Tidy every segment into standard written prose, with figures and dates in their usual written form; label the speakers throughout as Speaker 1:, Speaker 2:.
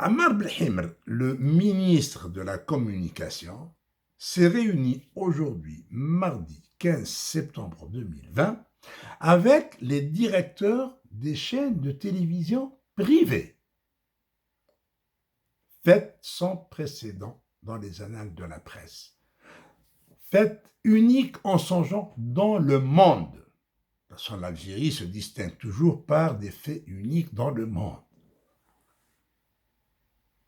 Speaker 1: Ammar Belhimr, le ministre de la Communication, s'est réuni aujourd'hui, mardi 15 septembre 2020, avec les directeurs des chaînes de télévision privées. Fait sans précédent dans les annales de la presse. Fait unique en son genre dans le monde. Parce que l'Algérie se distingue toujours par des faits uniques dans le monde.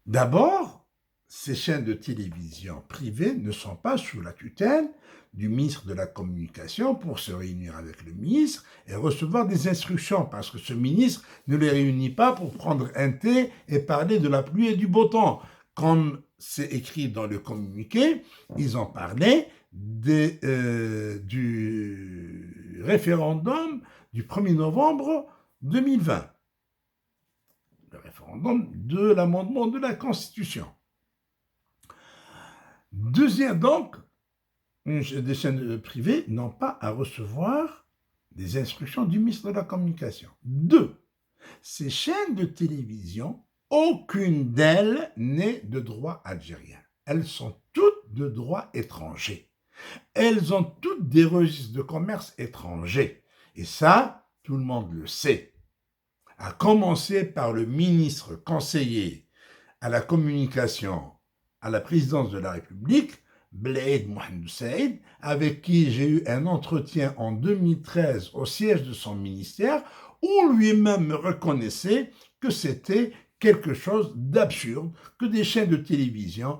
Speaker 1: D'abord, ces chaînes de télévision privées ne sont pas sous la tutelle du ministre de la Communication pour se réunir avec le ministre et recevoir des instructions, parce que ce ministre ne les réunit pas pour prendre un thé et parler de la pluie et du beau temps. Comme c'est écrit dans le communiqué, ils ont parlé du référendum du 1er novembre 2020. Le référendum de l'amendement de la Constitution. Deuxième, donc, des chaînes privées n'ont pas à recevoir des instructions du ministre de la Communication. Deux, ces chaînes de télévision, aucune d'elles n'est de droit algérien. Elles sont toutes de droit étranger. Elles ont toutes des registres de commerce étrangers. Et ça, tout le monde le sait. À commencer par le ministre conseiller à la communication à la présidence de la République, Bled Mohamed Saïd, avec qui j'ai eu un entretien en 2013 au siège de son ministère, où lui-même me reconnaissait que c'était quelque chose d'absurde que des chaînes de télévision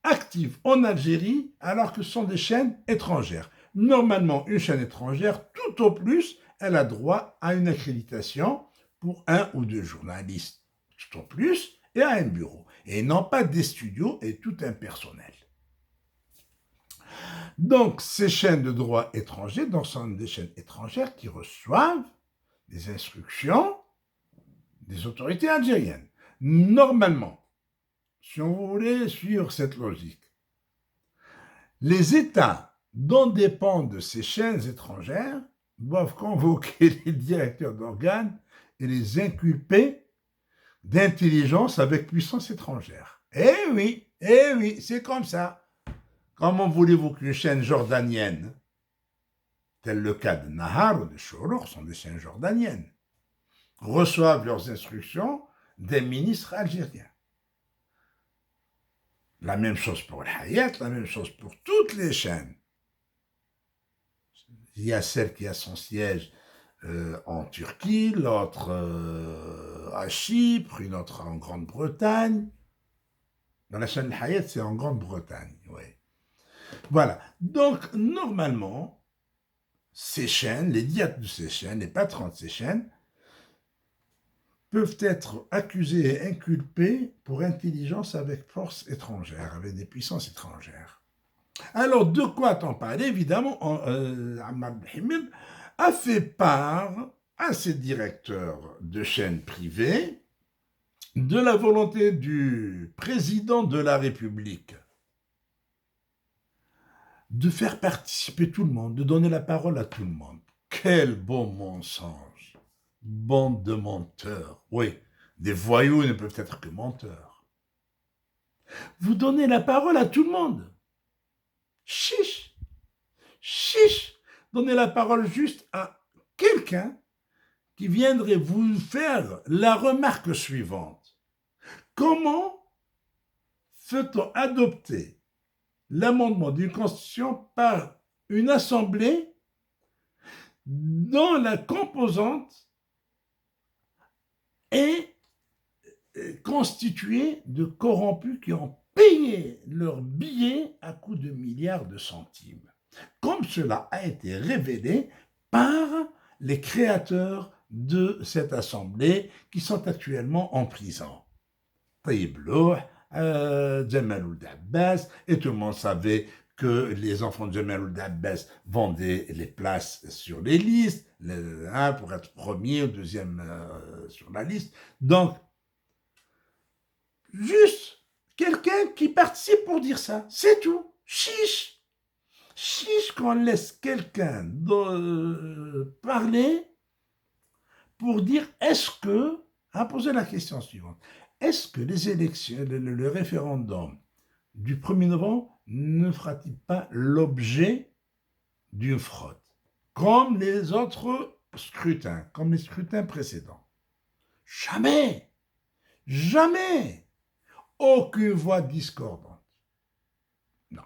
Speaker 1: actives en Algérie alors que ce sont des chaînes étrangères. Normalement, une chaîne étrangère, tout au plus, elle a droit à une accréditation pour 1 ou 2 journalistes, tout au plus, et à un bureau. Et non pas des studios et tout un personnel. Donc, ces chaînes de droit étranger, donc sont des chaînes étrangères qui reçoivent des instructions des autorités algériennes. Normalement, si on voulait suivre cette logique, les États dont dépendent ces chaînes étrangères doivent convoquer les directeurs d'organes et les inculper d'intelligence avec puissance étrangère. Eh oui, c'est comme ça. Comment voulez-vous qu'une chaîne jordanienne, tel le cas de Nahar ou de Shourour, sont des chaînes jordaniennes, reçoivent leurs instructions des ministres algériens? La même chose pour le Hayat, la même chose pour toutes les chaînes. Il y a celle qui a son siège en Turquie, l'autre à Chypre, une autre en Grande-Bretagne. Dans la chaîne Hayat, c'est en Grande-Bretagne, oui. Voilà. Donc, normalement, ces chaînes, les diacres de ces chaînes, les patrons de ces chaînes, peuvent être accusés et inculpés pour intelligence avec force étrangère, avec des puissances étrangères. Alors, de quoi t'en parler? Évidemment, Ammar Belhimr a fait part à ses directeurs de chaînes privées de la volonté du président de la République de faire participer tout le monde, de donner la parole à tout le monde. Quel beau mensonge! Bande de menteurs. Oui, des voyous ne peuvent être que menteurs. Vous donnez la parole à tout le monde. Chiche! Chiche! Donnez la parole juste à quelqu'un qui viendrait vous faire la remarque suivante. Comment fait-on adopter l'amendement d'une constitution par une assemblée dont la composante est constituée de corrompus qui ont payé leurs billets à coups de milliards de centimes, comme cela a été révélé par les créateurs de cette assemblée qui sont actuellement en prison. Taïb Louh, Jamal Ould Abbas, et tout le monde savait que les enfants de Jamal Ould Abbas vendaient les places sur les listes, pour être premier ou deuxième sur la liste. Donc, juste quelqu'un qui participe pour dire ça, c'est tout. Chiche! Chiche qu'on laisse quelqu'un parler pour dire est-ce que, à poser la question suivante, est-ce que les élections, le référendum du 1er novembre ne fera-t-il pas l'objet d'une fraude, comme les autres scrutins, comme les scrutins précédents? Jamais, jamais, aucune voix discordante. Non,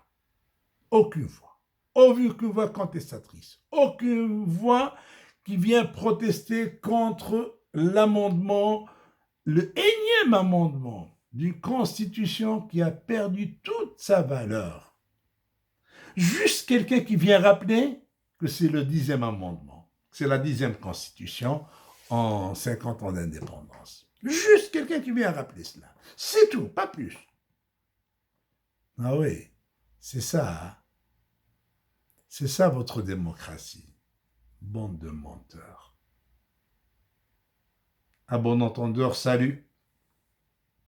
Speaker 1: aucune voix. Aucune voix contestatrice. Aucune voix qui vient protester contre l'amendement, le énième amendement d'une constitution qui a perdu toute sa valeur. Juste quelqu'un qui vient rappeler que c'est le 10e amendement, c'est la 10e constitution en 50 ans d'indépendance. Juste quelqu'un qui vient rappeler cela. C'est tout, pas plus. Ah oui, c'est ça. Hein? C'est ça votre démocratie. Bande de menteurs. À bon entendeur, salut.